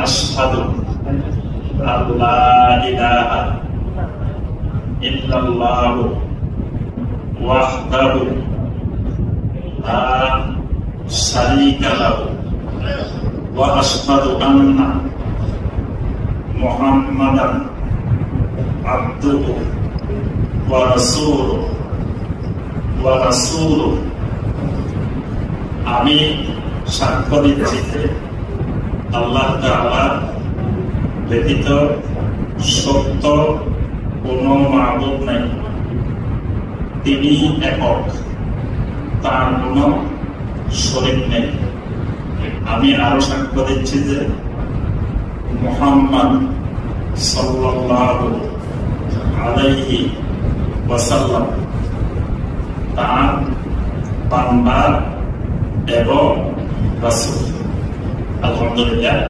আশহাদু আল্লা ইলাহা ইল্লাল্লাহু ওয়াহদাহু লা শারীকা লাহু ওয়া আশহাদু আন্না মুহাম্মাদান আবদুহু ওয়া রাসূলুহু। আমি সাক্ষ্য দিচ্ছি যে আল্লাহ তাআলা ব্যতীত সত্য কোন মাবুদ নাই, তিনি একক, তার কোন শরীক নেই। আমি আরো সাক্ষ্য দিচ্ছি যে মুহাম্মদ সাল্লাল্লাহু আলাইহি ওয়াসাল্লাম তার বান্দা এবং রাসূল। আলহামদুলিল্লাহ।